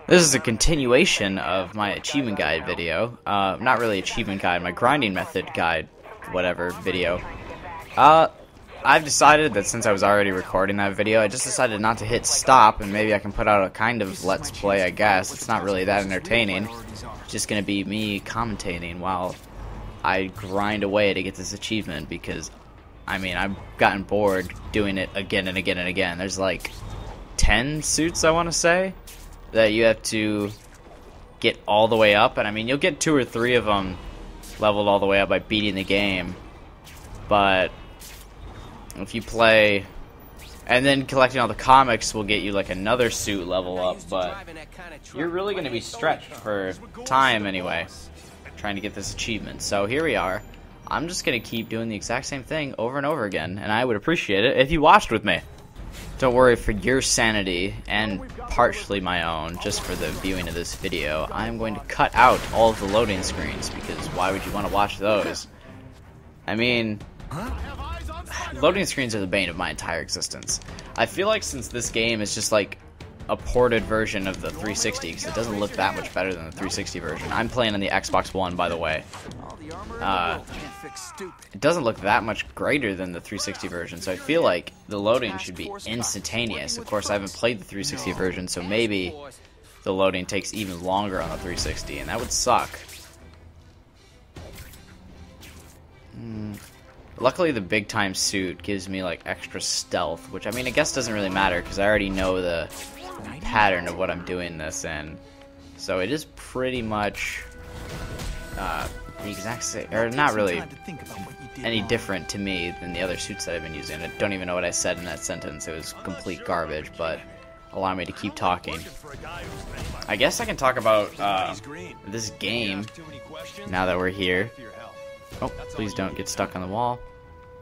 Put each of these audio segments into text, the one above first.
This is a continuation of my achievement guide video. Not really achievement guide, my grinding method guide, whatever video. I've decided that since I was already recording that video, I just decided not to hit stop, and maybe I can put out a kind of let's play, I guess. It's not really that entertaining. It's just gonna be me commentating while I grind away to get this achievement, because, I mean, I've gotten bored doing it again and again and again. There's like 10 suits, I want to say, that you have to get all the way up, and I mean, you'll get 2 or 3 of them leveled all the way up by beating the game, but if you play, and then collecting all the comics will get you like another suit level up, but you're really going to be stretched for time anyway, trying to get this achievement. So here we are. I'm just going to keep doing the exact same thing over and over again, and I would appreciate it if you watched with me. Don't worry, for your sanity, and partially my own, just for the viewing of this video, I'm going to cut out all of the loading screens, because why would you want to watch those? I mean, loading screens are the bane of my entire existence. I feel like since this game is just like a ported version of the 360, because it doesn't look that much better than the 360 version. I'm playing on the Xbox One, by the way. It doesn't look that much greater than the 360 version, so I feel like the loading should be instantaneous. Of course, I haven't played the 360 version, so maybe the loading takes even longer on the 360, and that would suck. Luckily, the big time suit gives me like extra stealth, which, I mean, I guess doesn't really matter because I already know the pattern of what I'm doing this in. So it is pretty much the exact same, or not really any different to me than the other suits that I've been using. I don't even know what I said in that sentence. It was complete garbage, but allow me to keep talking. I guess I can talk about this game now that we're here. Oh, please don't get stuck on the wall.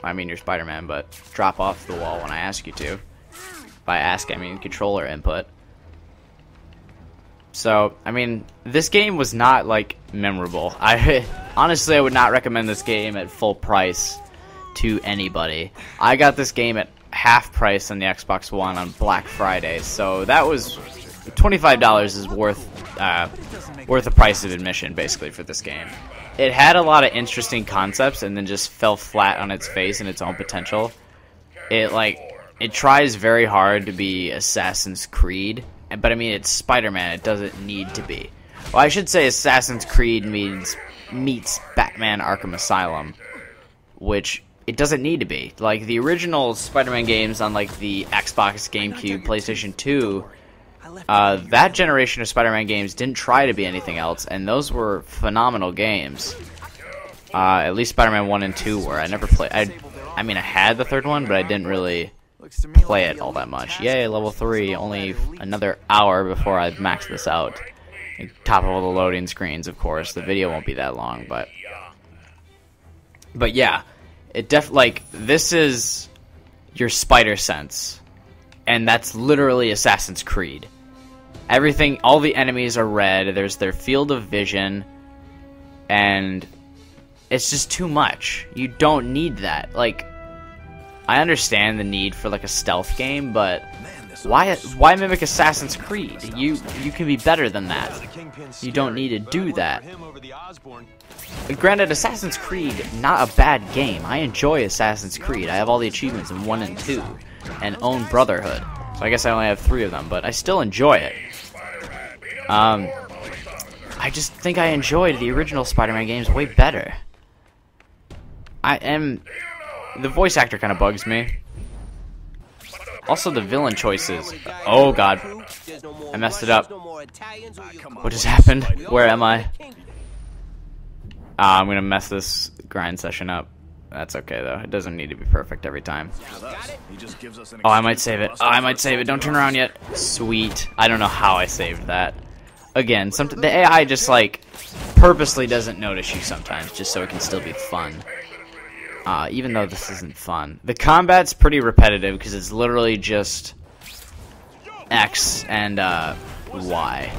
I mean, you're Spider-Man, but drop off the wall when I ask you to. By ask, I mean controller input. So, I mean, this game was not, like, memorable. Honestly, I would not recommend this game at full price to anybody. I got this game at half price on the Xbox One on Black Friday, so that was $25 is worth the price of admission, basically, for this game. It had a lot of interesting concepts and then just fell flat on its face and its own potential. It tries very hard to be Assassin's Creed, but I mean, it's Spider-Man. It doesn't need to be. Well, I should say Assassin's Creed meets Batman Arkham Asylum, which it doesn't need to be. Like, the original Spider-Man games on, like, the Xbox, GameCube, PlayStation 2, that generation of Spider-Man games didn't try to be anything else, and those were phenomenal games. At least Spider-Man 1 and 2 were. I never played. I mean, I had the third one, but I didn't really play it all that much. Yay, level 3. Only another hour before I max this out. And top of all the loading screens, of course. The video won't be that long, but yeah, it like, this is your spider sense, and that's literally Assassin's Creed. Everything, all the enemies are red, there's their field of vision, and it's just too much. You don't need that. Like, I understand the need for, like, a stealth game, but why mimic Assassin's Creed? You can be better than that. You don't need to do that. Granted, Assassin's Creed, not a bad game. I enjoy Assassin's Creed. I have all the achievements in 1 and 2, and own Brotherhood. So I guess I only have 3 of them, but I still enjoy it. I just think I enjoyed the original Spider-Man games way better. The voice actor kind of bugs me. Also, the villain choices. Oh, God. I messed it up. What just happened? Where am I? I'm going to mess this grind session up. That's okay, though. It doesn't need to be perfect every time. Oh, I might save it. Oh, I might save it. Don't turn around yet. Sweet. I don't know how I saved that. Again, the AI just, like, purposely doesn't notice you sometimes, just so it can still be fun. Even though this isn't fun. The combat's pretty repetitive, because it's literally just X and Y.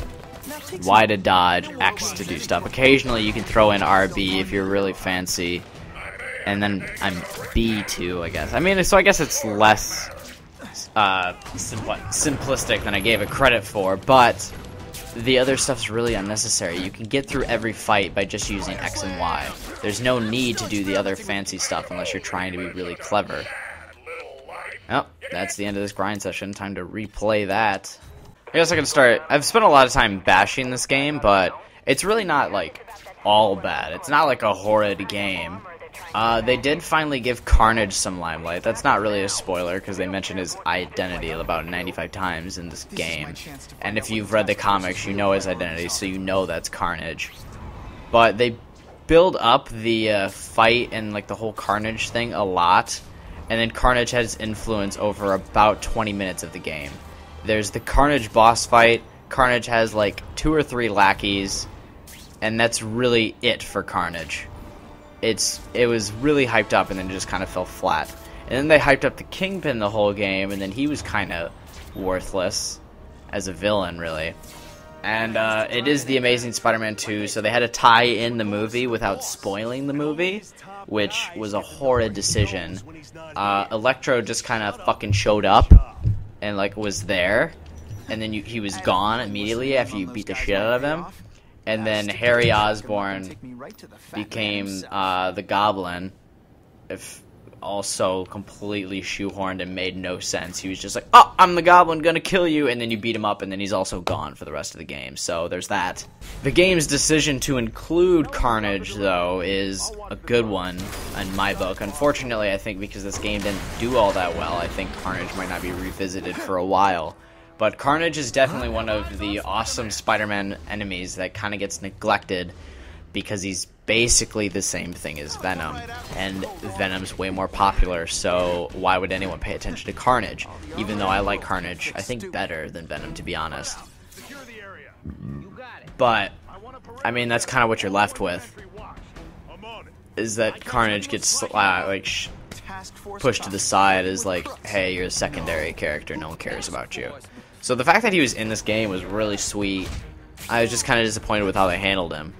Y to dodge, X to do stuff. Occasionally you can throw in RB if you're really fancy. And then I'm B2, I guess. I mean, so I guess it's less simplistic than I gave it credit for, but the other stuff's really unnecessary. You can get through every fight by just using X and Y. There's no need to do the other fancy stuff unless you're trying to be really clever. Oh, that's the end of this grind session. Time to replay that. I guess I can start. I've spent a lot of time bashing this game, but it's really not, like, all bad. It's not like a horrid game. They did finally give Carnage some limelight. That's not really a spoiler, because they mentioned his identity about 95 times in this game. And if you've read the comics, you know his identity, so you know that's Carnage. But they build up the fight and, like, the whole Carnage thing a lot. And then Carnage has influence over about 20 minutes of the game. There's the Carnage boss fight. Carnage has like 2 or 3 lackeys, and that's really it for Carnage. It was really hyped up, and then it just kind of fell flat. And then they hyped up the Kingpin the whole game, and then he was kind of worthless as a villain, really. And it is the Amazing Spider-Man 2, so they had to tie in the movie without spoiling the movie, which was a horrid decision. Electro just kind of fucking showed up and like was there, and then he was gone immediately after you beat the shit out of him. And then Harry Osborn became the Goblin, also completely shoehorned and made no sense. He was just like, oh, I'm the Goblin, gonna kill you, and then you beat him up, and then he's also gone for the rest of the game. So there's that. The game's decision to include Carnage, though, is a good one in my book. Unfortunately, I think because this game didn't do all that well, I think Carnage might not be revisited for a while. But Carnage is definitely one of the awesome Spider-Man enemies that kind of gets neglected because he's basically the same thing as Venom, and Venom's way more popular, so why would anyone pay attention to Carnage? Even though I like Carnage, I think better than Venom, to be honest. But, I mean, that's kind of what you're left with, is that Carnage gets pushed to the side as like, hey, you're a secondary character, no one cares about you. So the fact that he was in this game was really sweet. I was just kind of disappointed with how they handled him.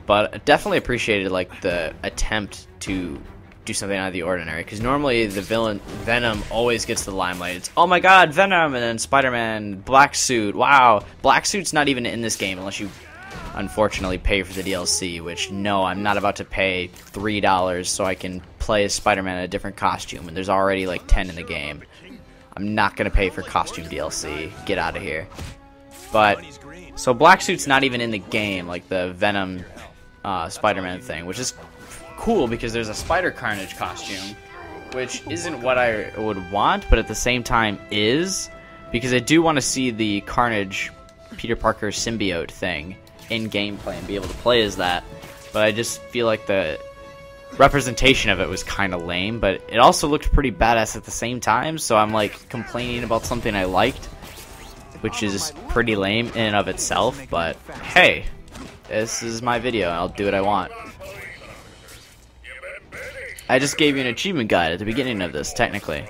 But definitely appreciated like the attempt to do something out of the ordinary, because normally the villain Venom always gets the limelight. It's, oh my god, Venom, and then Spider-Man, Black Suit, wow. Black Suit's not even in this game unless you unfortunately pay for the DLC, which no, I'm not about to pay $3 so I can play as Spider-Man in a different costume, and there's already like 10 in the game. I'm not gonna pay for costume DLC. Get out of here. But so Black Suit's not even in the game, like the Venom Spider-Man thing, which is cool because there's a spider-carnage costume, which isn't what I would want, but at the same time is, because I do want to see the Carnage Peter Parker symbiote thing in gameplay and be able to play as that. But I just feel like the representation of it was kind of lame, but it also looked pretty badass at the same time, so I'm like complaining about something I liked, which is pretty lame in and of itself, but hey, this is my video, and I'll do what I want. I just gave you an achievement guide at the beginning of this, technically.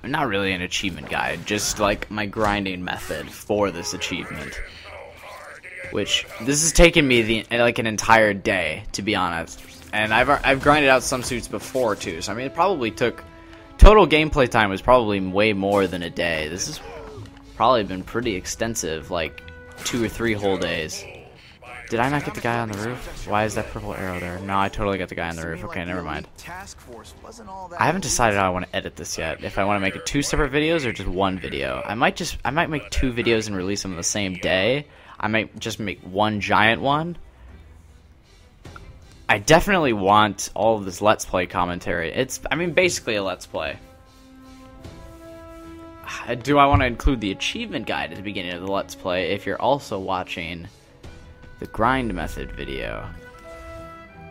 Not really an achievement guide, just like my grinding method for this achievement. Which, this has taken me like an entire day, to be honest. And I've grinded out some suits before, too, so I mean, it probably took... Total gameplay time was probably way more than a day. This has probably been pretty extensive, like 2 or 3 whole days. Did I not get the guy on the roof? Why is that purple arrow there? No, I totally got the guy on the roof. Okay, never mind. I haven't decided how I want to edit this yet. If I want to make it 2 separate videos or just 1 video. I might make 2 videos and release them on the same day. I might just make 1 giant one. I definitely want all of this Let's Play commentary. It's, I mean, basically a Let's Play. Do I want to include the achievement guide at the beginning of the Let's Play if you're also watching the grind method video?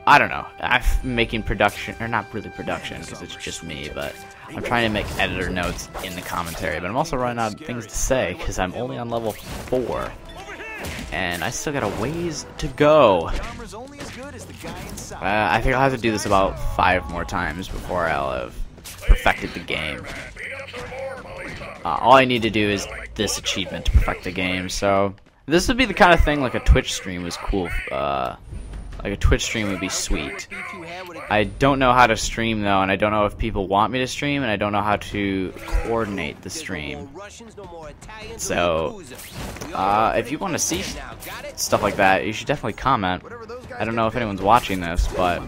I don't know. I'm making production, or not really production because it's just me, but I'm trying to make editor notes in the commentary, but I'm also running out of things to say because I'm only on level 4. And I still got a ways to go. I think I'll have to do this about 5 more times before I'll have perfected the game. All I need to do is this achievement to perfect the game, so... This would be the kind of thing like a Twitch stream was cool, like Like a Twitch stream would be sweet. I don't know how to stream though, and I don't know if people want me to stream, and I don't know how to coordinate the stream. So, if you want to see stuff like that, you should definitely comment. I don't know if anyone's watching this, but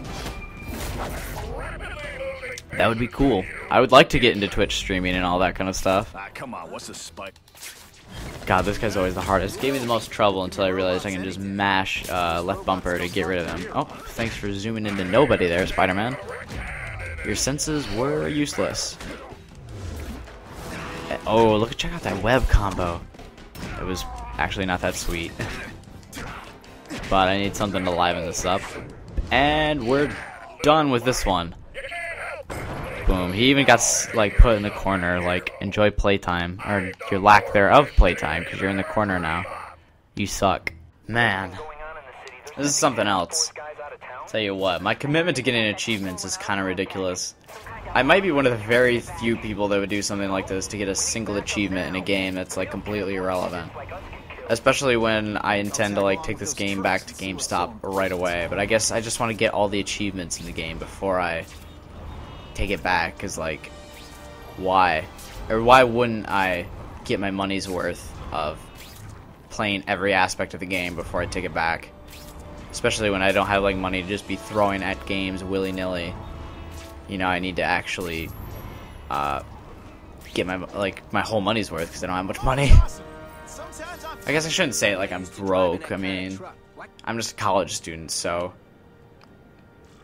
that would be cool. I would like to get into Twitch streaming and all that kind of stuff. Come on, what's the spike? God, this guy's always the hardest. Gave me the most trouble until I realized I can just mash left bumper to get rid of him. Oh, thanks for zooming into nobody there, Spider-Man. Your senses were useless. Oh, look! Check out that web combo. It was actually not that sweet. But I need something to liven this up. And we're done with this one. Boom. He even got like put in the corner, like enjoy playtime, or your lack thereof playtime, because you're in the corner now. You suck. Man, this is something else. Tell you what, my commitment to getting achievements is kind of ridiculous. I might be one of the very few people that would do something like this to get a single achievement in a game that's like completely irrelevant. Especially when I intend to like take this game back to GameStop right away. But I guess I just want to get all the achievements in the game before I take it back, because like, why? Or why wouldn't I get my money's worth of playing every aspect of the game before I take it back? Especially when I don't have like money to just be throwing at games willy-nilly. You know, I need to actually get my whole money's worth, because I don't have much money. I guess I shouldn't say it like I'm broke. I mean, I'm just a college student, so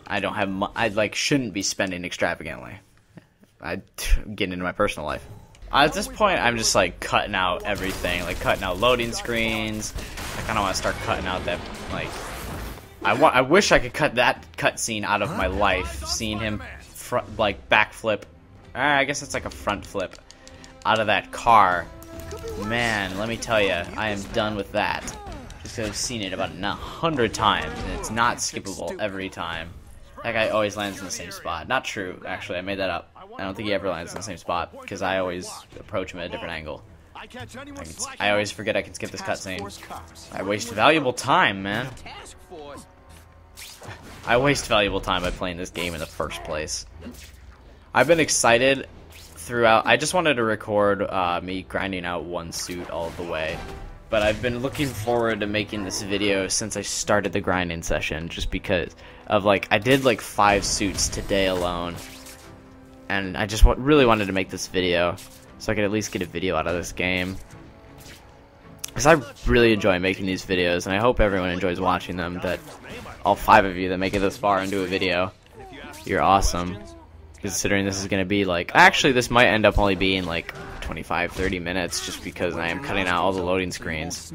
I don't have I like shouldn't be spending extravagantly. I get into my personal life. At this point, I'm just like cutting out everything, like cutting out loading screens. I kind of want to start cutting out that like. I wish I could cut that cutscene out of my life. Seeing him like backflip. I guess it's like a front flip out of that car. Man, let me tell you, I am done with that. Just 'cause I've seen it about 100 times, and it's not skippable every time. That guy always lands in the same spot. Not true, actually. I made that up. I don't think he ever lands in the same spot, because I always approach him at a different angle. I always forget I can skip this cutscene. I waste valuable time, man. I waste valuable time by playing this game in the first place. I've been excited throughout. I just wanted to record me grinding out one suit all the way. But I've been looking forward to making this video since I started the grinding session, just because of like, I did like 5 suits today alone, and I just really wanted to make this video so I could at least get a video out of this game, because I really enjoy making these videos, and I hope everyone enjoys watching them. That all 5 of you that make it this far into a video, you're awesome. Considering this is going to be like, actually this might end up only being like 25-30 minutes, just because I am cutting out all the loading screens.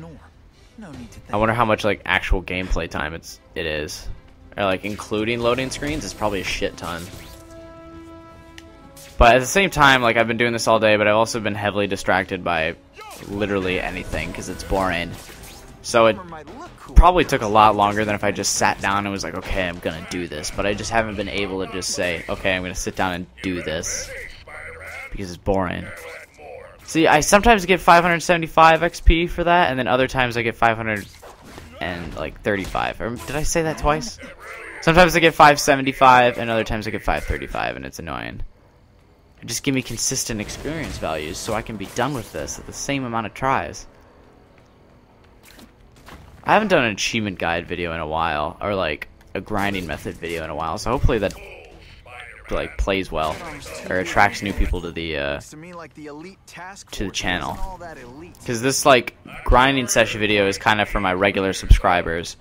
I wonder how much like actual gameplay time it is, or like including loading screens. It's probably a shit ton. But at the same time, like, I've been doing this all day, but I've also been heavily distracted by literally anything, because it's boring. So it probably took a lot longer than if I just sat down and was like, okay, I'm gonna do this. But I just haven't been able to just say, okay, I'm gonna sit down and do this, because it's boring. See, I sometimes get 575 XP for that, and then other times I get 535. Or did I say that twice? Sometimes I get 575, and other times I get 535, and it's annoying. Just give me consistent experience values so I can be done with this at the same amount of tries. I haven't done an achievement guide video in a while, or like a grinding method video in a while, so hopefully that like plays well, or attracts new people to the channel. Because this like grinding session video is kind of for my regular subscribers,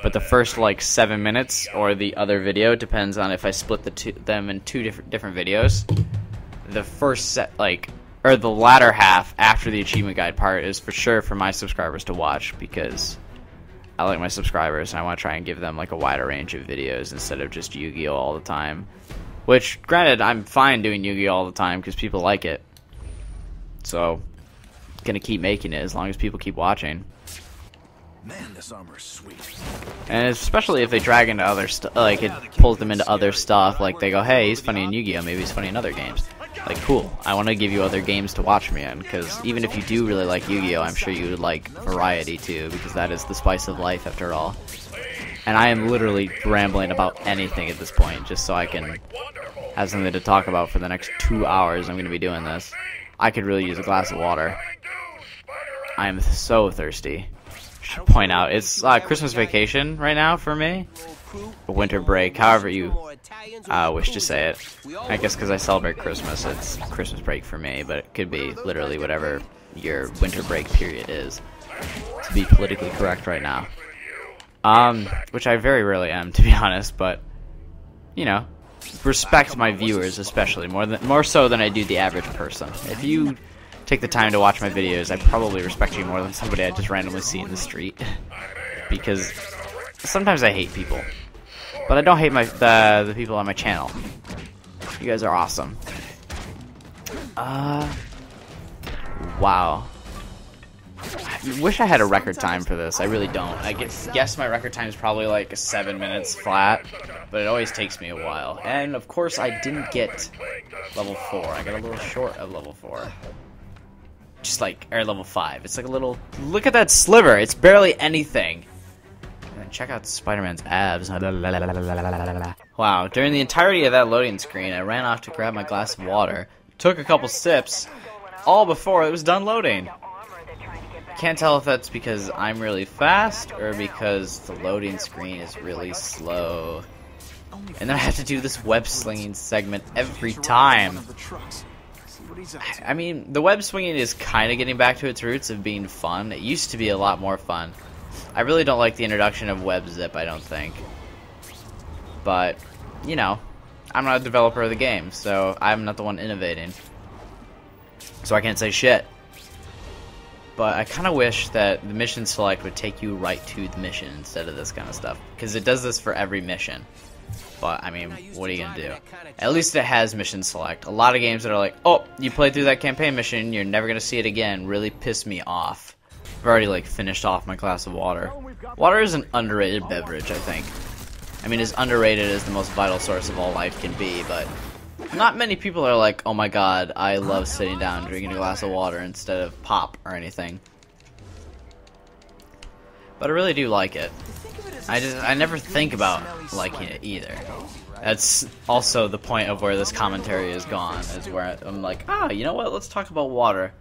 but the first like 7 minutes, or the other video, depends on if I split them in two different videos. The first set, like, or the latter half after the achievement guide part, is for sure for my subscribers to watch, because I like my subscribers and I want to try and give them like a wider range of videos instead of just Yu-Gi-Oh all the time. Which, granted, I'm fine doing Yu-Gi-Oh all the time because people like it. So, gonna keep making it as long as people keep watching. Man, this armor is sweet. And especially if they drag into other stuff, like it pulls them into other stuff. Like they go, hey, he's funny in Yu-Gi-Oh, maybe he's funny in other games. Like, cool. I want to give you other games to watch me in, because even if you do really like Yu-Gi-Oh, I'm sure you would like variety too, because that is the spice of life after all. And I am literally rambling about anything at this point, just so I can have something to talk about for the next 2 hours. I'm going to be doing this. I could really use a glass of water. I am so thirsty. Should point out, it's Christmas vacation right now for me. Winter break, however you wish to say it. I guess because I celebrate Christmas, it's Christmas break for me, but it could be literally whatever your winter break period is, to be politically correct right now. Which I very rarely am, to be honest, but, you know, respect my viewers especially, more so than I do the average person. If you take the time to watch my videos, I probably respect you more than somebody I just randomly see in the street. Because sometimes I hate people, but I don't hate the people on my channel. You guys are awesome. Wow. I wish I had a record time for this. I really don't. I guess my record time is probably like 7 minutes flat, but it always takes me a while. And of course I didn't get level 4. I got a little short of level 4. Just like, or level 5. It's like a little, look at that sliver. It's barely anything. And check out Spider-Man's abs. Wow, during the entirety of that loading screen, I ran off to grab my glass of water, took a couple sips, all before it was done loading. Can't tell if that's because I'm really fast or because the loading screen is really slow. And then I have to do this web slinging segment every time. I mean, the web swinging is kind of getting back to its roots of being fun. It used to be a lot more fun. I really don't like the introduction of web zip, I don't think. But, you know, I'm not a developer of the game, so I'm not the one innovating. So I can't say shit. But I kind of wish that the mission select would take you right to the mission instead of this kind of stuff. Because it does this for every mission. But, I mean, what are you going to do? At least it has mission select. A lot of games that are like, oh, you played through that campaign mission, you're never going to see it again, really piss me off. I've already, like, finished off my glass of water. Water is an underrated beverage, I think. I mean, as underrated as the most vital source of all life can be, but not many people are like, oh my god, I love sitting down drinking a glass of water instead of pop or anything. But I really do like it. I never think about liking it either. That's also the point of where this commentary is gone, is where I'm like, you know what, let's talk about water.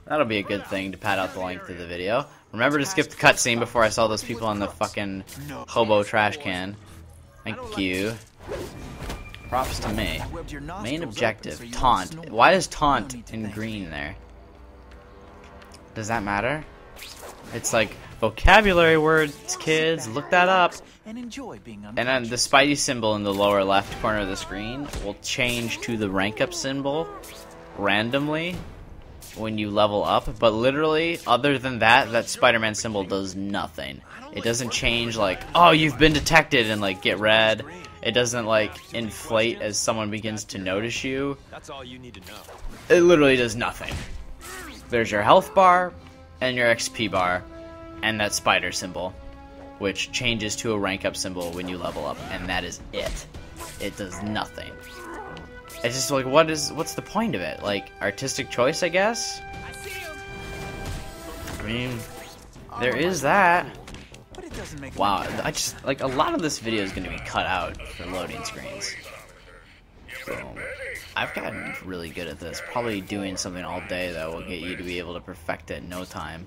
That'll be a good thing to pad out the length of the video. Remember to skip the cutscene before I saw those people on the fucking hobo trash can. Thank you. Props to me. Main objective, taunt. Why is taunt in green there? Does that matter? It's like vocabulary words, kids. Look that up. And then the Spidey symbol in the lower left corner of the screen will change to the rank up symbol randomly when you level up. But literally, other than that, that Spider-Man symbol does nothing. It doesn't change like, oh, you've been detected and like get red. It doesn't like inflate as someone begins to notice you. That's all you need to know. It literally does nothing. There's your health bar and your XP bar and that spider symbol, which changes to a rank up symbol when you level up, and that is it. It does nothing. It's just like, what's the point of it? Like, artistic choice, I guess? I mean, there is that. Wow, I just, like, a lot of this video is going to be cut out for loading screens. So, I've gotten really good at this. Probably doing something all day, though, will get you to be able to perfect it in no time.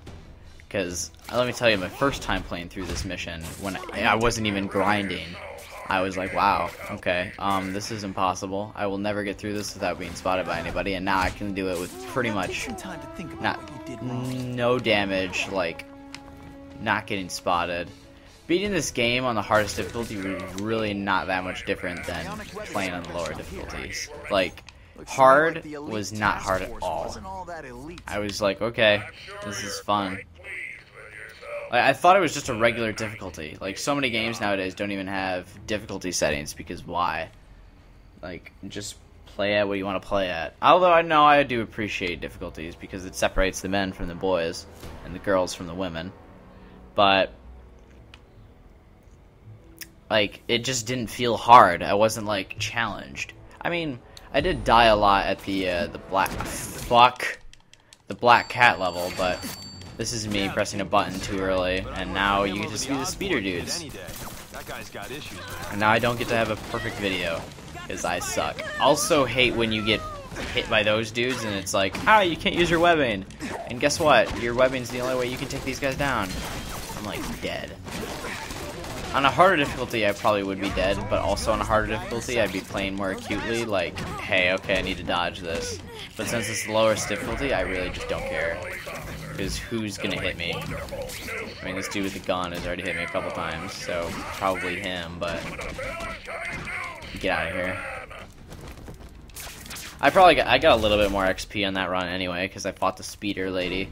Because, let me tell you, my first time playing through this mission, when I wasn't even grinding, I was like, wow, okay, this is impossible. I will never get through this without being spotted by anybody, and now I can do it with pretty much no damage, like, not getting spotted. Beating this game on the hardest difficulty was really not that much different than playing on the lower difficulties. Like, hard was not hard at all. I was like, okay, this is fun. I thought it was just a regular difficulty. Like, so many games nowadays don't even have difficulty settings, because why? Like, just play at what you want to play at. Although I know I do appreciate difficulties, because it separates the men from the boys, and the girls from the women. But, like, it just didn't feel hard. I wasn't, like, challenged. I mean, I did die a lot at the black cat level, but this is me pressing a button too early, and now you get to see the speeder dudes. guy's got issues, man. And now I don't get to have a perfect video, because I suck. Also hate when you get hit by those dudes and it's like, ah, you can't use your webbing. And guess what? Your webbing's the only way you can take these guys down. I'm like dead. On a harder difficulty, I probably would be dead, but also on a harder difficulty, I'd be playing more acutely, like, hey, okay, I need to dodge this. But since it's the lowest difficulty, I really just don't care. Because who's gonna hit me? I mean, this dude with the gun has already hit me a couple times, so probably him, but get out of here. I got a little bit more XP on that run anyway, because I fought the speeder lady.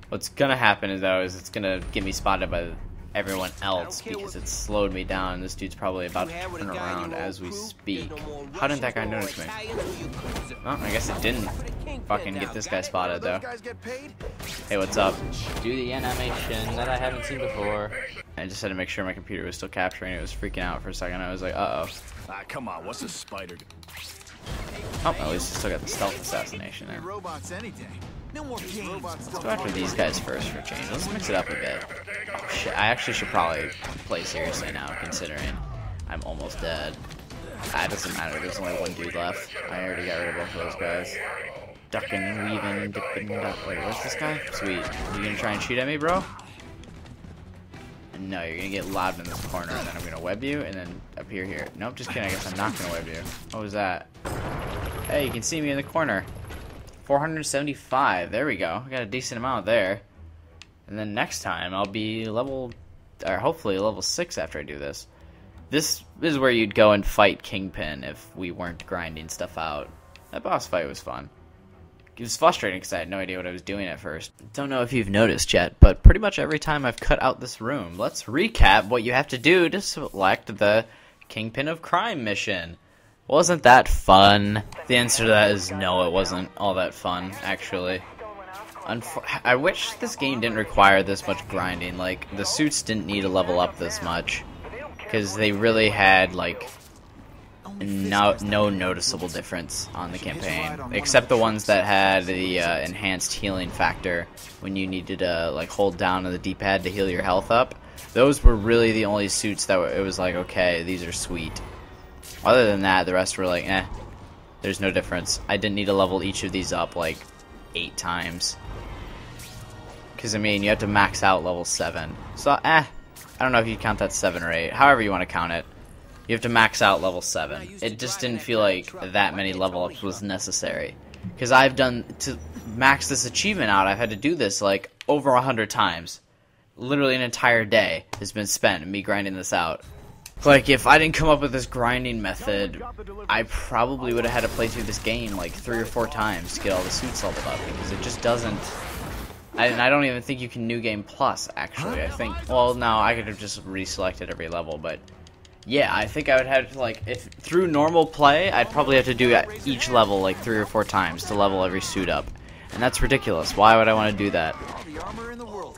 What's gonna happen though is it's gonna get me spotted by everyone else because it slowed me down, and this dude's probably about to turn around as we speak. How didn't that guy notice me? Well, I guess it didn't fucking get this guy spotted though. Hey, what's up? Do the animation that I haven't seen before. I just had to make sure my computer was still capturing it. It was freaking out for a second. I was like, uh-oh. Ah, come on, what's a spider? Oh, at least I still got the stealth assassination there. Robots any day. No more games. Let's go after these guys first for a change. Let's mix it up a bit. Oh shit, I actually should probably play seriously now, considering I'm almost dead. Ah, it doesn't matter, there's only one dude left. I already got rid of both of those guys. Ducking, weaving, dipping, duck. Wait, where's this guy? Sweet. You gonna try and shoot at me, bro? No, you're gonna get lobbed in this corner, and then I'm gonna web you, and then appear here. Nope, just kidding, I guess I'm not gonna web you. What was that? Hey, you can see me in the corner. 475, there we go. I got a decent amount there. And then next time, I'll be level, or hopefully level 6 after I do this. This is where you'd go and fight Kingpin if we weren't grinding stuff out. That boss fight was fun. It was frustrating because I had no idea what I was doing at first. Don't know if you've noticed yet, but pretty much every time I've cut out this room. Let's recap what you have to do to select the Kingpin of Crime mission. Wasn't that fun? The answer to that is no, it wasn't all that fun, actually. I wish this game didn't require this much grinding. Like, the suits didn't need to level up this much, because they really had, like, no noticeable difference on the campaign, except the ones that had the enhanced healing factor when you needed to like hold down on the D-pad to heal your health up. Those were really the only suits that it was like, okay, these are sweet. Other than that, the rest were like, eh, there's no difference. I didn't need to level each of these up like 8 times, because I mean you have to max out level 7, so I don't know if you count that 7 or 8, however you want to count it. You have to max out level 7. It just didn't feel like that many level ups was necessary. Because to max this achievement out, I've had to do this like over 100 times. Literally an entire day has been spent in me grinding this out. Like, if I didn't come up with this grinding method, I probably would have had to play through this game like 3 or 4 times to get all the suits leveled up. Because it just doesn't... I don't even think you can New Game Plus, actually. I think... Well, no, I could have just reselected every level, but... Yeah, I think I would have to, like, if through normal play, I'd probably have to do each level, like, 3 or 4 times to level every suit up. And that's ridiculous. Why would I want to do that?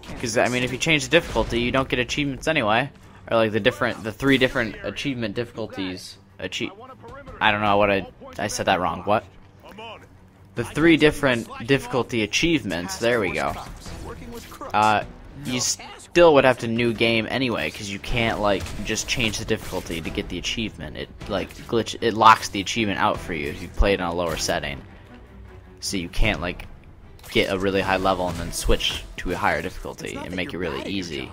Because, I mean, if you change the difficulty, you don't get achievements anyway. Or, like, the 3 different achievement difficulties. I don't know what I said that wrong. What? The 3 different difficulty achievements, there we go. You still would have to new game anyway, because you can't like just change the difficulty to get the achievement. It like it locks the achievement out for you if you play it on a lower setting. So you can't like get a really high level and then switch to a higher difficulty and make it really easy.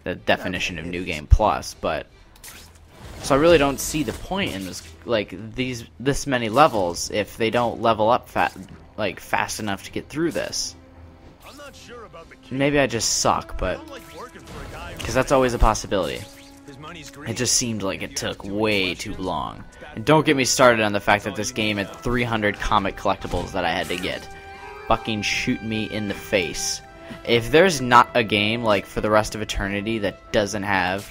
The definition of New Game Plus, but so I really don't see the point in this this many levels if they don't level up fast enough to get through this. Maybe I just suck, but because that's always a possibility. It just seemed like it took way too long. And don't get me started on the fact that this game had 300 comic collectibles that I had to get. Fucking shoot me in the face. If there's not a game like for the rest of eternity that doesn't have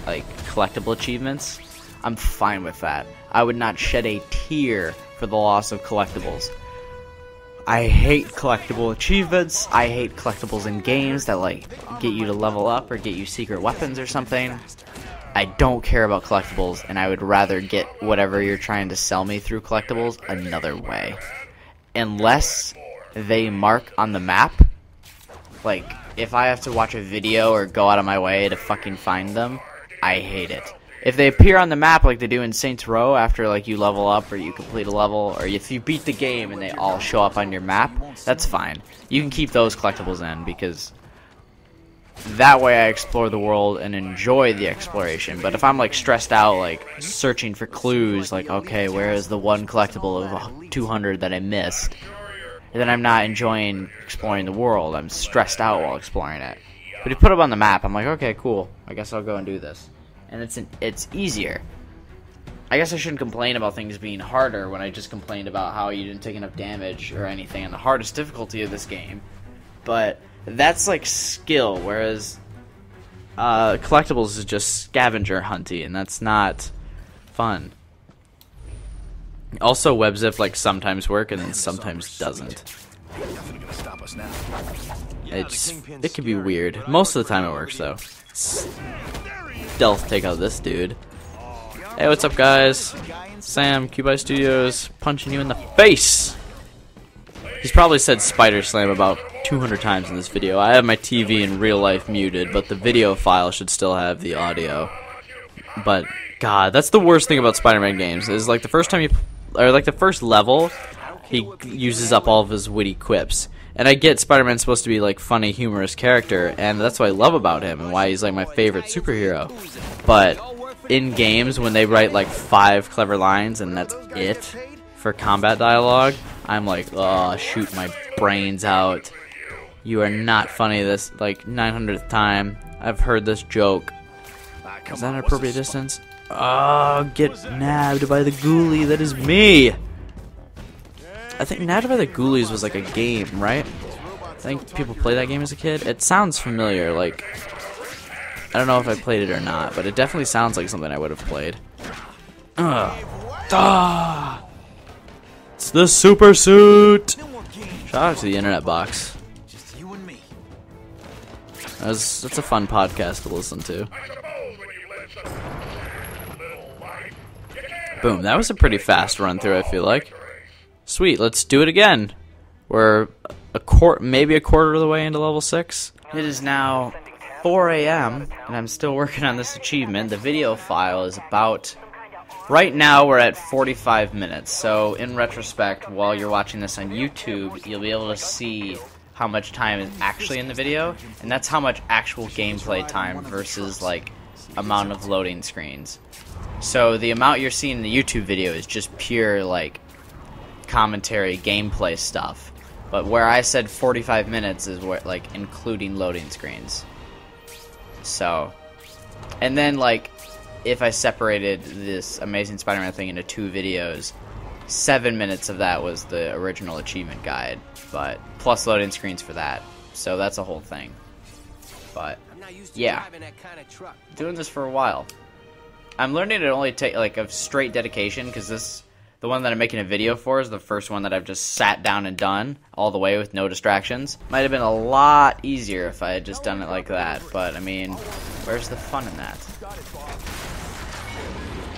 like collectible achievements, I'm fine with that. I would not shed a tear for the loss of collectibles. I hate collectible achievements. I hate collectibles in games that like get you to level up or get you secret weapons or something. I don't care about collectibles, and I would rather get whatever you're trying to sell me through collectibles another way. Unless they mark on the map, like if I have to watch a video or go out of my way to fucking find them, I hate it. If they appear on the map like they do in Saints Row after like you level up or you complete a level, or if you beat the game and they all show up on your map, that's fine. You can keep those collectibles in, because that way I explore the world and enjoy the exploration. But if I'm like stressed out, like searching for clues, like okay, where is the one collectible of 200 that I missed, and then I'm not enjoying exploring the world. I'm stressed out while exploring it. But if you put it on the map, I'm like, okay, cool, I guess I'll go and do this. And it's easier. I guess I shouldn't complain about things being harder when I just complained about how you didn't take enough damage or anything on the hardest difficulty of this game. But that's like skill, whereas collectibles is just scavenger hunting, and that's not fun. Also, web zip like sometimes work and then sometimes doesn't. Nothing gonna stop us now. It can be weird. Most of the time it works though. Stealth take out this dude. Hey, what's up, guys? Sam, Cubi Studios, punching you in the face. He's probably said Spider Slam about 200 times in this video. I have my TV in real life muted, but the video file should still have the audio. But God, that's the worst thing about Spider-Man games. Is like the first time the first level, he uses up all of his witty quips. And I get Spider-Man's supposed to be like funny, humorous character, and that's what I love about him and why he's like my favorite superhero. But in games, when they write like 5 clever lines and that's it for combat dialogue, I'm like, oh, shoot my brains out. You are not funny this like 900th time. I've heard this joke. Is that an appropriate distance? Oh, get nabbed by the ghoulie. That is me. I think Nabbed by the Ghoulies was like a game, right? I think people play that game as a kid. It sounds familiar, like, I don't know if I played it or not, but it definitely sounds like something I would have played. It's the super suit! Shout out to the internet box. That's a fun podcast to listen to. Boom, that was a pretty fast run through, I feel like. Sweet, let's do it again. We're maybe a quarter of the way into level 6. It is now 4 a.m. and I'm still working on this achievement. The video file is about... Right now we're at 45 minutes. So in retrospect, while you're watching this on YouTube, you'll be able to see how much time is actually in the video. And that's how much actual gameplay time versus like amount of loading screens. So the amount you're seeing in the YouTube video is just pure like commentary, gameplay stuff. But where I said 45 minutes is where, like, including loading screens. So, and then like, if I separated this Amazing Spider-Man thing into 2 videos, 7 minutes of that was the original achievement guide, but plus loading screens for that. So that's a whole thing. But yeah, doing this for a while. I'm learning to only take like a straight dedication, because the one that I'm making a video for is the first one that I've just sat down and done all the way with no distractions. Might have been a lot easier if I had just done it like that, but I mean, where's the fun in that?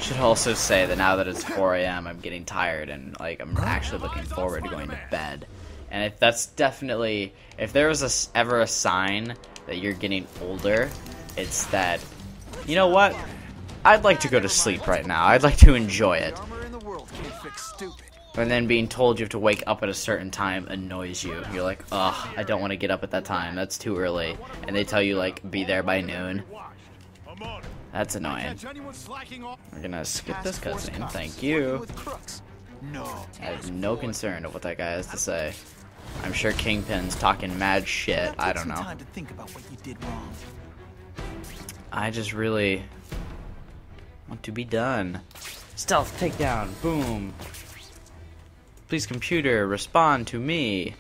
Should also say that now that it's 4 a.m. I'm getting tired and like I'm actually looking forward to going to bed. And if that's definitely, if there was ever a sign that you're getting older, it's that, you know what? I'd like to go to sleep right now. I'd like to enjoy it. And then being told you have to wake up at a certain time annoys you. You're like, ugh, I don't want to get up at that time. That's too early. And they tell you, like, be there by noon. That's annoying. We're gonna skip this cutscene. Thank you. I have no concern of what that guy has to say. I'm sure Kingpin's talking mad shit. I don't know. I just really want to be done. Stealth takedown. Boom. Please, computer, respond to me.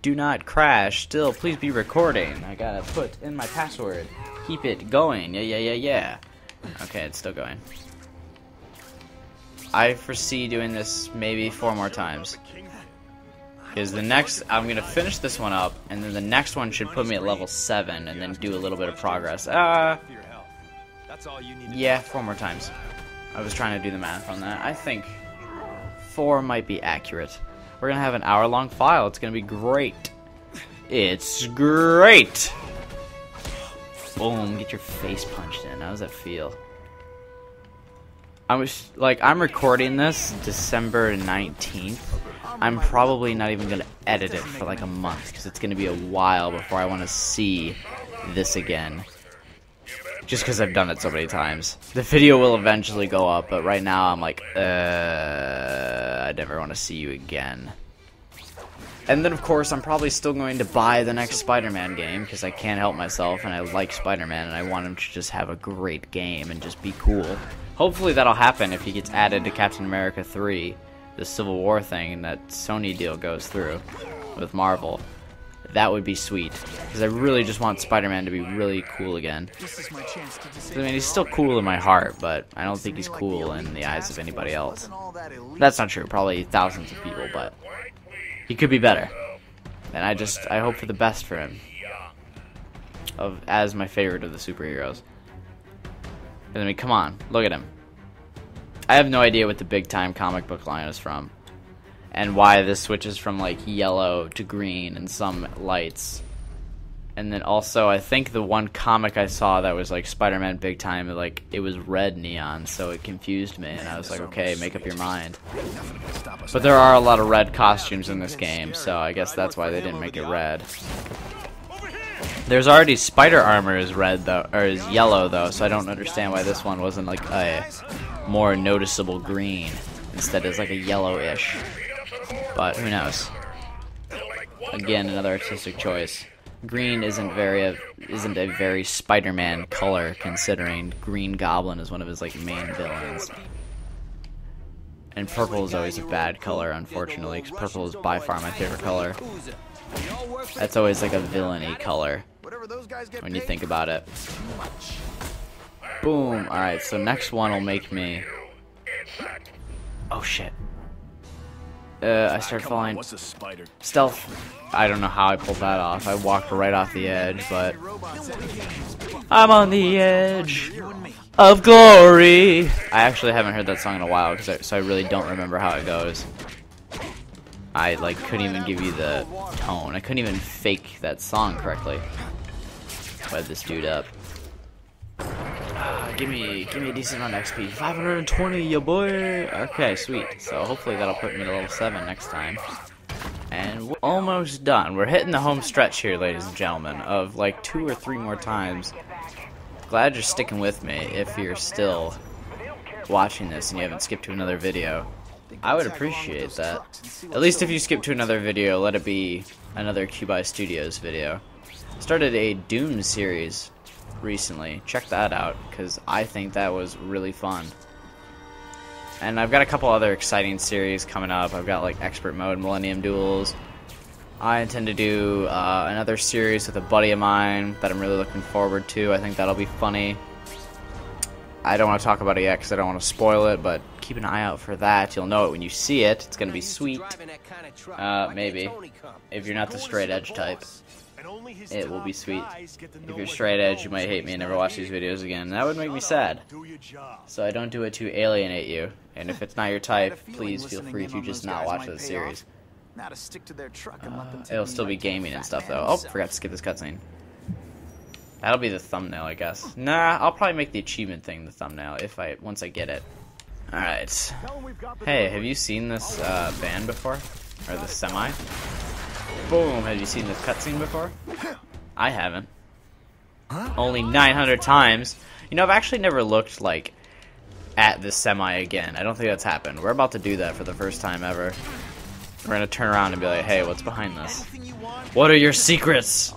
Do not crash. Still, please be recording. I gotta put in my password. Keep it going. Yeah. Okay, it's still going. I foresee doing this maybe 4 more times. Because the next, I'm gonna finish this one up, and then the next one should put me at level 7, and then do a little bit of progress. Yeah, 4 more times. I was trying to do the math on that. I think 4 might be accurate. We're gonna have an hour-long file. It's gonna be great. It's great. Boom, get your face punched in. How does that feel? I'm recording this December 19th. I'm probably not even gonna edit it for like a month because it's gonna be a while before I want to see this again. Just because I've done it so many times. The video will eventually go up, but right now I'm like, I never want to see you again. And then, of course, I'm probably still going to buy the next Spider-Man game, because I can't help myself, and I like Spider-Man, and I want him to just have a great game and just be cool. Hopefully that'll happen if he gets added to Captain America 3, the Civil War thing, and that Sony deal goes through with Marvel. That would be sweet, because I really just want Spider-Man to be really cool again. I mean, he's still cool in my heart, but I don't think he's cool in the eyes of anybody else. That's not true, probably thousands of people, but he could be better. And I hope for the best for him. As my favorite of the superheroes. I mean, come on, look at him. I have no idea what the big time comic book line is from. And why this switches from like yellow to green and some lights. And then also, I think the one comic I saw that was like Spider-Man big time, like it was red neon, so it confused me, and I was like, okay, make up your mind. But there are a lot of red costumes in this game, so I guess that's why they didn't make it red. There's already spider armor is red though, or is yellow though, so I don't understand why this one wasn't like a more noticeable green. Instead, it's like a yellowish. But who knows? Again, another artistic choice. Green isn't a very Spider-Man color, considering Green Goblin is one of his like main villains. And purple is always a bad color, unfortunately, because purple is by far my favorite color. That's always like a villainy color when you think about it. Boom. Alright, so next one will make me... Oh shit. I started falling. Stealth. I don't know how I pulled that off. I walked right off the edge, but I'm on the edge of glory. I actually haven't heard that song in a while, so I really don't remember how it goes. I like couldn't even give you the tone. I couldn't even fake that song correctly. Let this dude up. Give me a decent amount of XP. 520, ya boy. Okay, sweet. So hopefully that'll put me to level 7 next time. And we're almost done. We're hitting the home stretch here, ladies and gentlemen, of like 2 or 3 more times. Glad you're sticking with me if you're still watching this and you haven't skipped to another video. I would appreciate that. At least if you skip to another video, let it be another Cubi Studios video. Started a Dune series recently. Check that out, because I think that was really fun. And I've got a couple other exciting series coming up. I've got like Expert Mode, Millennium Duels. I intend to do another series with a buddy of mine that I'm really looking forward to. I think that'll be funny. I don't want to talk about it yet because I don't want to spoil it, but keep an eye out for that. You'll know it when you see it. It's going to be sweet. Maybe. If you're not the straight edge type, it will be sweet. If you're straight edge, you might hate me and never watch these videos again. That would make me sad. So I don't do it to alienate you. And if it's not your type, please feel free to just not watch the series. It'll still be gaming and stuff, though. Oh, forgot to skip this cutscene. That'll be the thumbnail, I guess. Nah, I'll probably make the achievement thing the thumbnail once I get it. Alright. Hey, have you seen this band before? Or the semi? Boom, have you seen this cutscene before? I haven't. Only 900 times. You know, I've actually never looked, like, at the semi again. I don't think that's happened. We're about to do that for the first time ever. We're gonna turn around and be like, hey, what's behind this? What are your secrets?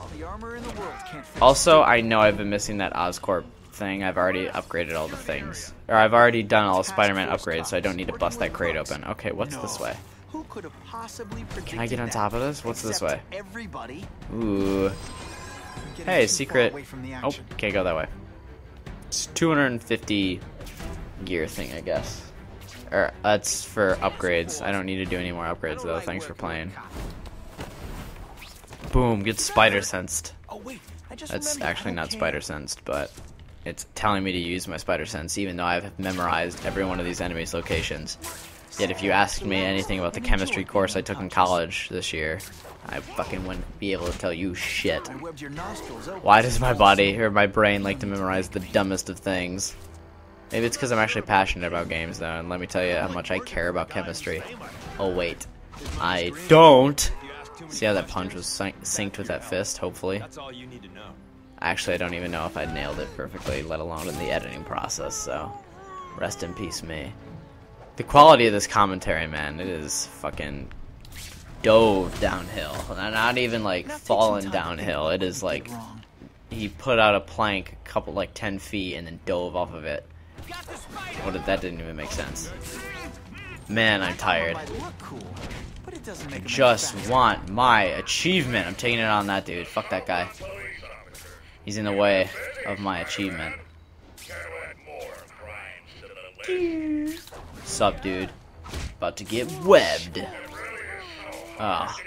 Also, I know I've been missing that Oscorp thing. I've already upgraded all the things. Or I've already done all Spider-Man upgrades, so I don't need to bust that crate open. Okay, what's this way? Can I get on top of this? What's this way? Ooh. Hey, secret. Oh, can't go that way. It's 250 gear thing, I guess. Or that's for upgrades. I don't need to do any more upgrades though. Thanks for playing. Boom, get spider sensed. That's actually not spider sensed, but it's telling me to use my spider sense, even though I've memorized every one of these enemies' locations. Yet if you asked me anything about the chemistry course I took in college this year, I fucking wouldn't be able to tell you shit. Why does my body or my brain like to memorize the dumbest of things? Maybe it's because I'm actually passionate about games though, and let me tell you how much I care about chemistry. Oh wait, I don't. See how that punch was synced with that fist, hopefully? Actually, I don't even know if I nailed it perfectly, let alone in the editing process, so rest in peace me. The quality of this commentary, man, it is fucking dove downhill. Not even like fallen downhill. It is like he put out a plank a couple, like 10 feet and then dove off of it. That didn't even make sense. Man, I'm tired. I just want my achievement. I'm taking it on that dude. Fuck that guy. He's in the way of my achievement. Sup, dude? About to get webbed. Ah,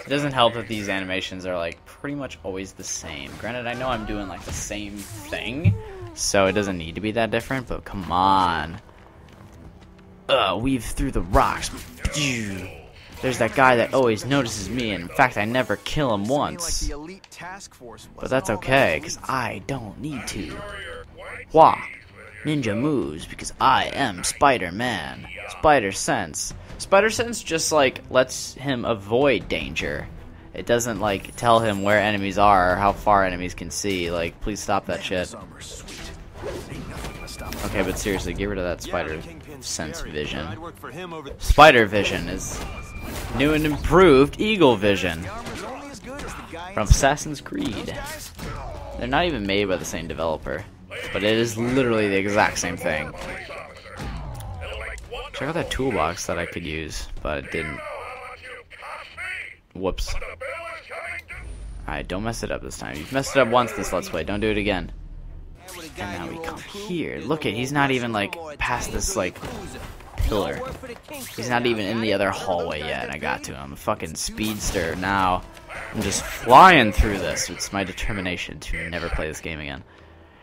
it doesn't help that these animations are like pretty much always the same. Granted, I know I'm doing like the same thing, so it doesn't need to be that different. But come on, weave through the rocks. There's that guy that always notices me, and in fact, I never kill him once. But that's okay, because I don't need to. Wah! Ninja moves, because I am Spider-Man. Spider Sense. Spider Sense just, like, lets him avoid danger. It doesn't, like, tell him where enemies are or how far enemies can see. Like, please stop that shit. Okay, but seriously, get rid of that Spider Sense vision. Spider Vision is new and improved Eagle Vision from Assassin's Creed. They're not even made by the same developer, but it is literally the exact same thing. Check out that toolbox that I could use, but it didn't. Whoops. Alright, don't mess it up this time. You've messed it up once this Let's Play, don't do it again. And now we come here. Look at, he's not even like past this like pillar. He's not even in the other hallway yet. I got to him. I'm a fucking speedster now. I'm just flying through this. It's my determination to never play this game again.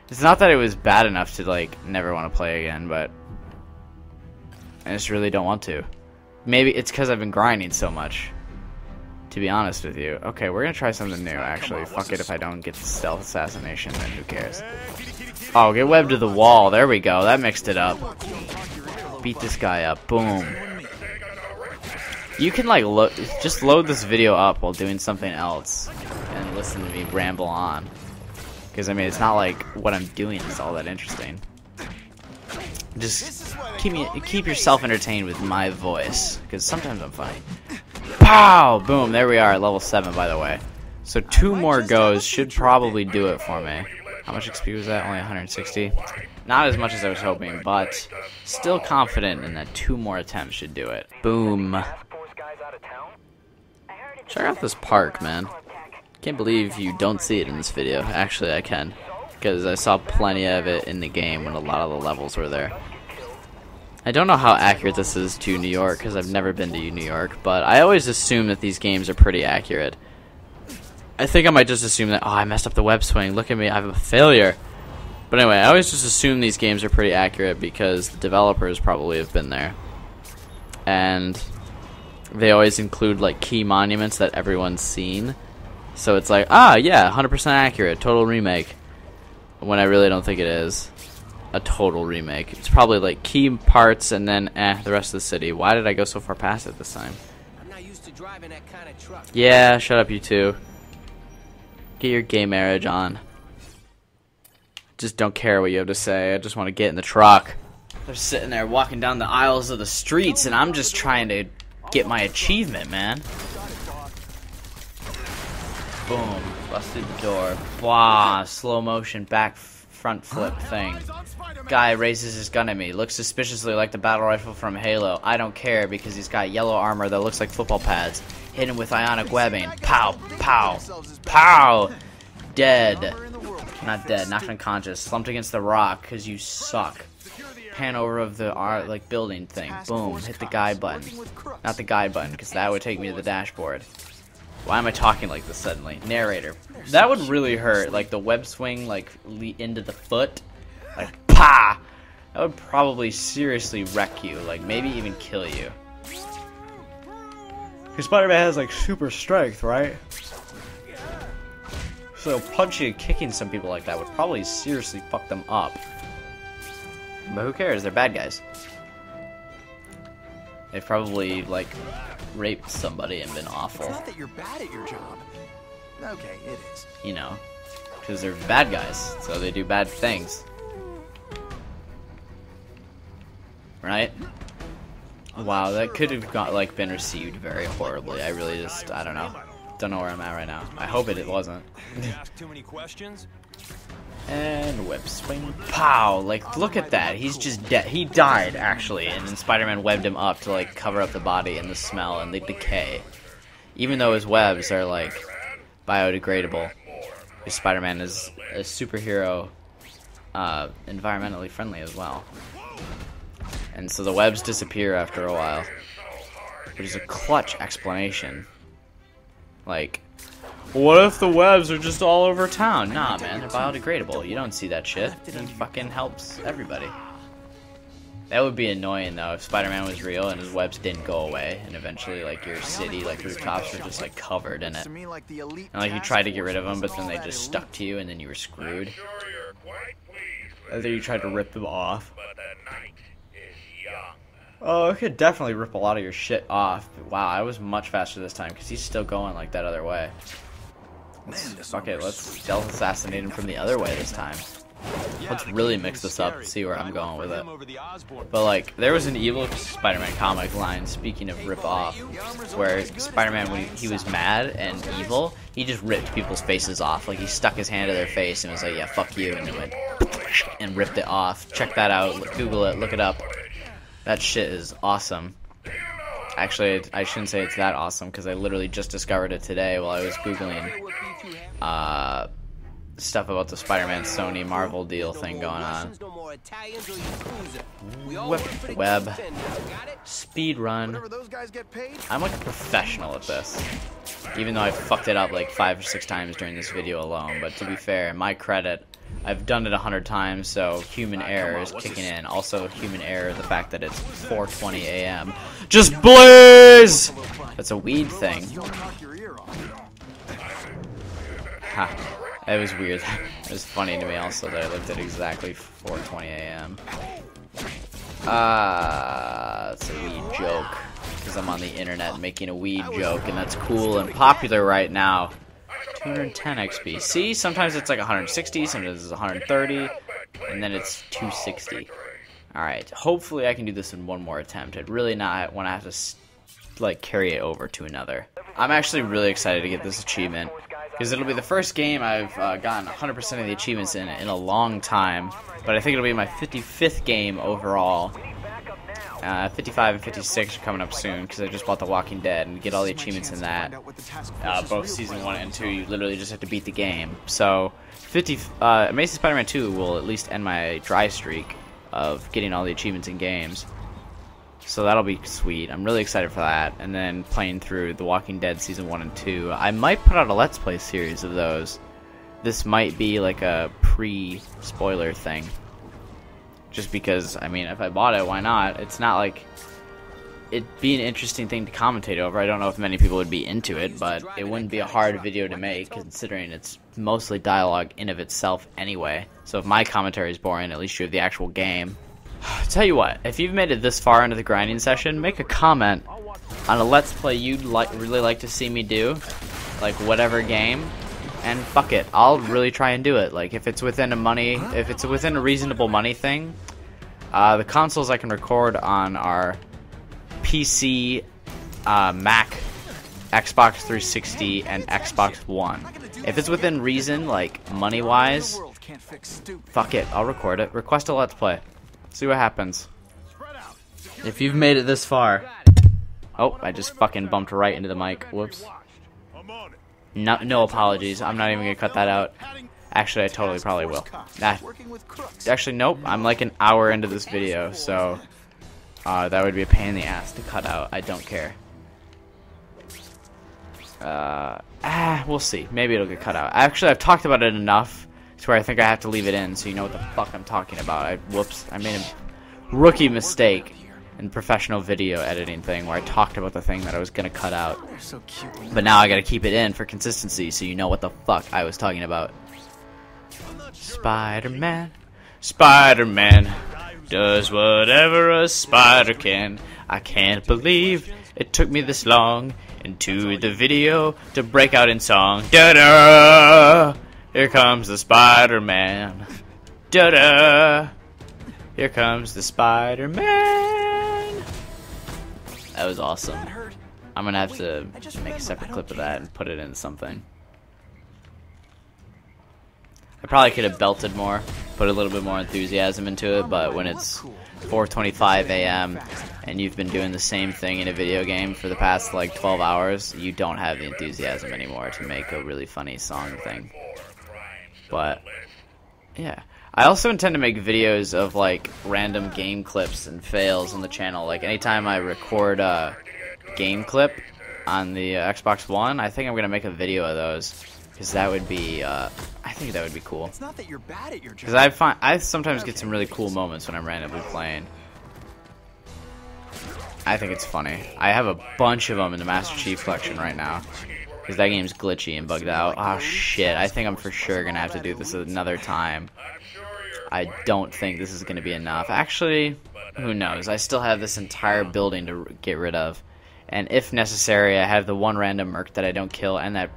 It's not that it was bad enough to like never want to play again, but I just really don't want to. Maybe it's because I've been grinding so much, to be honest with you. Okay, we're gonna try something new actually. Fuck it, if I don't get the stealth assassination, then who cares? Oh, get webbed to the wall. There we go. That mixed it up. Beat this guy up. Boom. You can like just load this video up while doing something else and listen to me ramble on. Because I mean, it's not like what I'm doing is all that interesting. Just keep yourself entertained with my voice, because sometimes I'm funny. Pow! Boom! There we are at level 7, by the way. So 2 more goes should probably do it for me. How much XP was that? Only 160. Not as much as I was hoping, but still confident in that 2 more attempts should do it. Boom. Check out this park, man. Can't believe you don't see it in this video. Actually, I can, because I saw plenty of it in the game when a lot of the levels were there. I don't know how accurate this is to New York, because I've never been to New York, but I always assume that these games are pretty accurate. I think I might just assume that, oh, I messed up the web swing, look at me, I'm a failure. But anyway, I always just assume these games are pretty accurate because the developers probably have been there. And they always include like key monuments that everyone's seen. So it's like, ah, yeah, 100% accurate, total remake. When I really don't think it is a total remake. It's probably like key parts and then the rest of the city. Why did I go so far past it this time? I'm not used to driving that kind of truck. Yeah, shut up you two. Get your gay marriage on. Just don't care what you have to say. I just want to get in the truck. They're sitting there walking down the aisles of the streets and I'm just trying to get my achievement, man. Boom. Busted the door. Blah. Slow motion back front flip thing. Guy raises his gun at me. Looks suspiciously like the battle rifle from Halo. I don't care because he's got yellow armor that looks like football pads. Hit him with ionic webbing. Pow. Pow. Pow. Dead. Not dead. Knocked unconscious. Slumped against the rock because you suck. Pan over of the like building thing. Boom. Hit the guide button. Not the guide button because that would take me to the dashboard. Why am I talking like this suddenly? Narrator. That would really hurt. Like the web swing, like into the foot. Like, pah! that would probably seriously wreck you, like maybe even kill you. Because Spider-Man has like super strength, right? So punching and kicking some people like that would probably seriously fuck them up. But who cares? They're bad guys. They've probably like raped somebody and been awful. It's not that you're bad at your job. Okay, it is. You know, because they're bad guys, so they do bad things. Right? Wow, that could have been received very horribly. I really just, I don't know where I'm at right now. I hope it wasn't. Ask too many questions? And whip swing, pow! Like, look at that. He's just dead. He died actually, and then Spider-Man webbed him up to like cover up the body and the smell and the decay. Even though his webs are like biodegradable, because Spider-Man is a superhero, environmentally friendly as well. And so the webs disappear after a while, which is a clutch explanation. Like, what if the webs are just all over town? Nah, man, they're biodegradable. You don't see that shit. It fucking helps everybody. That would be annoying, though, if Spider-Man was real and his webs didn't go away, and eventually, like, your city, like, rooftops were just, like, covered in it. And, like, you tried to get rid of them, but then they just stuck to you, and then you were screwed. And then you tried to rip them off. Oh, I could definitely rip a lot of your shit off. But wow, I was much faster this time, because he's still going, like, that other way. Okay, let's stealth assassinate him from the other way this time. Let's really mix this up and see where I'm going with it. But like, there was an evil Spider-Man comic line, speaking of rip-off, where Spider-Man, when he was mad and evil, he just ripped people's faces off. Like, he stuck his hand to their face and was like, yeah, fuck you, and it went and ripped it off. Check that out, Google it, look it up. That shit is awesome. Actually, I shouldn't say it's that awesome, because I literally just discovered it today while I was Googling stuff about the Spider-Man Sony Marvel deal thing going on. Web. Speed run. I'm like a professional at this. Even though I fucked it up like 5 or 6 times during this video alone. But to be fair, my credit, I've done it 100 times, so human error is kicking in. Also, human error, the fact that it's 4:20 a.m. Just blaze! That's a weed thing. Ha. It was weird. It was funny to me also that I looked at exactly 4:20 a.m. It's a weed joke. Because I'm on the internet making a weed joke, and that's cool and popular right now. 210 XP. See, sometimes it's like 160, sometimes it's 130, and then it's 260. Alright, hopefully I can do this in one more attempt. I'd really not want to have to like carry it over to another. I'm actually really excited to get this achievement, because it'll be the first game I've gotten 100% of the achievements in a long time, but I think it'll be my 55th game overall. 55 and 56 are coming up soon, because I just bought The Walking Dead, and get all the achievements in that. Both Season 1 and 2, you literally just have to beat the game. So, Amazing Spider-Man 2 will at least end my dry streak of getting all the achievements in games. So that'll be sweet. I'm really excited for that. And then playing through The Walking Dead Season 1 and 2. I might put out a Let's Play series of those. This might be like a pre-spoiler thing. Just because, I mean, if I bought it, why not? It's not like it'd be an interesting thing to commentate over. I don't know if many people would be into it, but it wouldn't be a hard video to make, considering it's mostly dialogue in of itself anyway. So if my commentary is boring, at least you have the actual game. Tell you what, if you've made it this far into the grinding session, make a comment on a Let's Play you'd really like to see me do, like whatever game. And fuck it, I'll really try and do it. Like, if it's within a reasonable money thing, the consoles I can record on are PC, Mac, Xbox 360, and Xbox One. If it's within reason, like money-wise, fuck it, I'll record it. Request a Let's Play. See what happens. If you've made it this far. Oh, I just fucking bumped right into the mic. Whoops. No apologies. I'm not even gonna cut that out. Actually, I totally probably will. Actually, nope. I'm like an hour into this video, so that would be a pain in the ass to cut out. I don't care. We'll see. Maybe it'll get cut out. Actually, I've talked about it enough where I think I have to leave it in so you know what the fuck I'm talking about. Whoops, I made a rookie mistake in professional video editing thing where I talked about the thing that I was gonna cut out. So cute. But now I gotta keep it in for consistency so you know what the fuck I was talking about. Spider-Man, Spider-Man does whatever a spider can. I can't believe it took me this long into the video to break out in song. Da-da! Here comes the Spider-Man. Da-da! Here comes the Spider-Man. That was awesome. I'm gonna have to make a separate clip of that and put it in something. I probably could have belted more, put a little bit more enthusiasm into it, but when it's 4:25 a.m. and you've been doing the same thing in a video game for the past like 12 hours, you don't have the enthusiasm anymore to make a really funny song thing. But yeah, I also intend to make videos of like random game clips and fails on the channel. Like anytime I record a game clip on the Xbox One, I think I'm gonna make a video of those. Because that would be, I think that would be cool. It's not that you're bad at your job. Because I sometimes get some really cool moments when I'm randomly playing. I think it's funny. I have a bunch of them in the Master Chief Collection right now. Because that game's glitchy and bugged out. Oh shit, I think I'm for sure going to have to do this another time. I don't think this is going to be enough. Actually, who knows? I still have this entire building to get rid of. And if necessary, I have the one random merc that I don't kill and that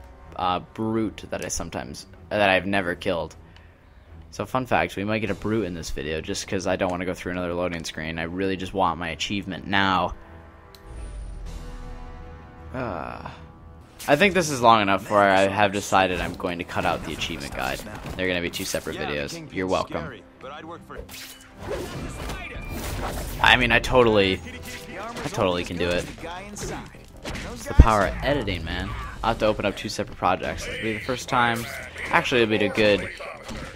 brute that I've never killed. So fun fact, we might get a brute in this video just because I don't want to go through another loading screen. I really just want my achievement now. I think this is long enough where I have decided I'm going to cut out the achievement guide. They're going to be 2 separate videos. You're welcome. I mean, I totally can do it. It's the power of editing, man. I'll have to open up 2 separate projects. It'll be the first time. Actually, it'll be a good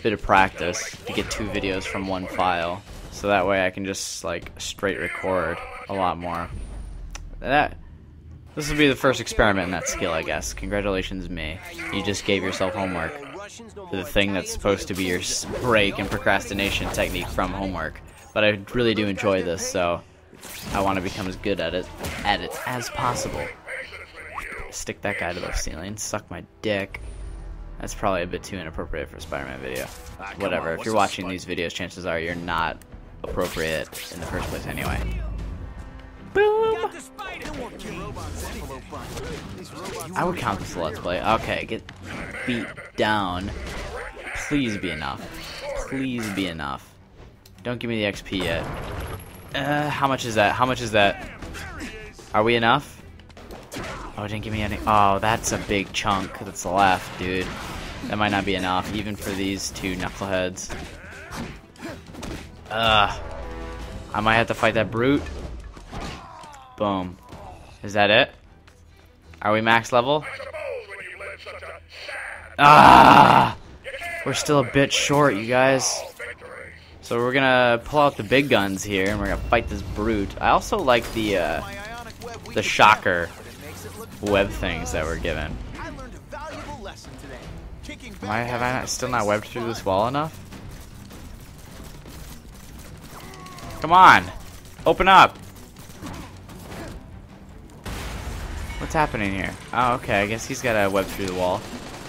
bit of practice to get 2 videos from one file. So that way I can just, like, straight record a lot more. This will be the first experiment in that skill, I guess. Congratulations, me. You just gave yourself homework for the thing that's supposed to be your break and procrastination technique from homework. But I really do enjoy this, so I want to become as good at it as possible. Stick that guy to the ceiling, suck my dick. That's probably a bit too inappropriate for a Spider-Man video. Whatever, if you're watching these videos, chances are you're not appropriate in the first place anyway. Boom! I would count this a Let's Play. Okay, get beat down. Please be enough. Please be enough. Don't give me the XP yet. How much is that? How much is that? Are we enough? Oh, it didn't give me any. Oh, that's a big chunk that's left, dude. That might not be enough, even for these 2 knuckleheads. I might have to fight that brute. Boom. Is that it? Are we max level? We're still a bit short, you guys. So we're gonna pull out the big guns here, and we're gonna fight this brute. I also like the shocker web things that were given. Have I still not webbed through this wall enough? Come on! Open up! What's happening here? Oh, okay, I guess he's gotta web through the wall.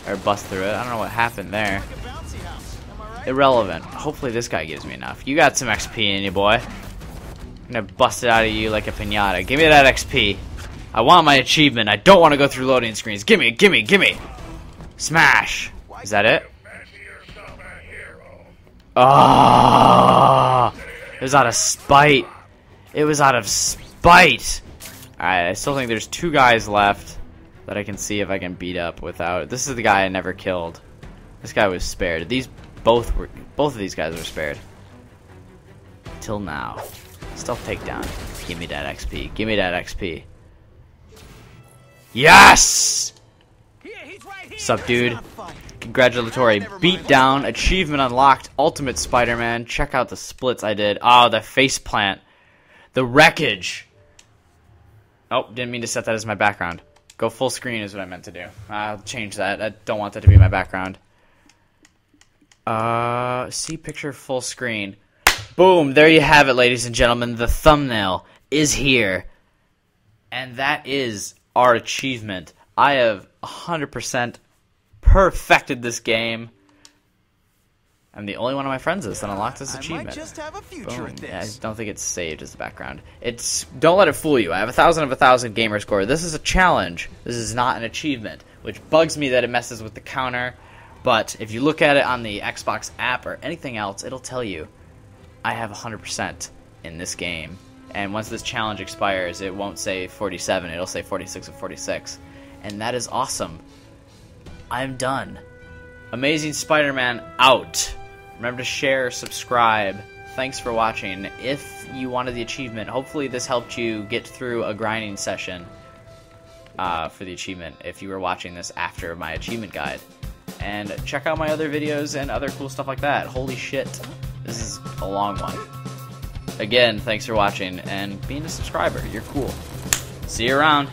Or bust through it. I don't know what happened there. Irrelevant. Hopefully this guy gives me enough. You got some XP in you, boy. I'm gonna bust it out of you like a pinata. Give me that XP. I want my achievement. I don't want to go through loading screens. Gimme, gimme, gimme! Smash! Is that it? Oh! It was out of spite. It was out of spite! Alright, I still think there's 2 guys left that I can see if I can beat up without. This is the guy I never killed. This guy was spared. Both of these guys were spared. Till now. Stealth takedown. Give me that XP. Give me that XP. Yes! Sup, dude? Congratulatory beatdown, achievement unlocked, Ultimate Spider-Man. Check out the splits I did. Oh, the face plant. The wreckage. Oh, didn't mean to set that as my background. Go full screen is what I meant to do. I'll change that. I don't want that to be my background. See picture full screen. Boom, there you have it, ladies and gentlemen. The thumbnail is here. And that is our achievement. I have 100% perfected this game. I'm the only one of my friends that unlocked this achievement. I might just have a future Boom. at this. Yeah, I don't think it's saved as the background. Don't let it fool you. I have 1,000 of 1,000 gamer score. This is a challenge. This is not an achievement, which bugs me that it messes with the counter. But if you look at it on the Xbox app or anything else, it'll tell you I have 100% in this game. And once this challenge expires, it won't say 47. It'll say 46 of 46. And that is awesome. I'm done. Amazing Spider-Man out. Remember to share, subscribe. Thanks for watching. If you wanted the achievement, hopefully this helped you get through a grinding session for the achievement if you were watching this after my achievement guide. And check out my other videos and other cool stuff like that. Holy shit. This is a long one. Again, thanks for watching and being a subscriber. You're cool. See you around.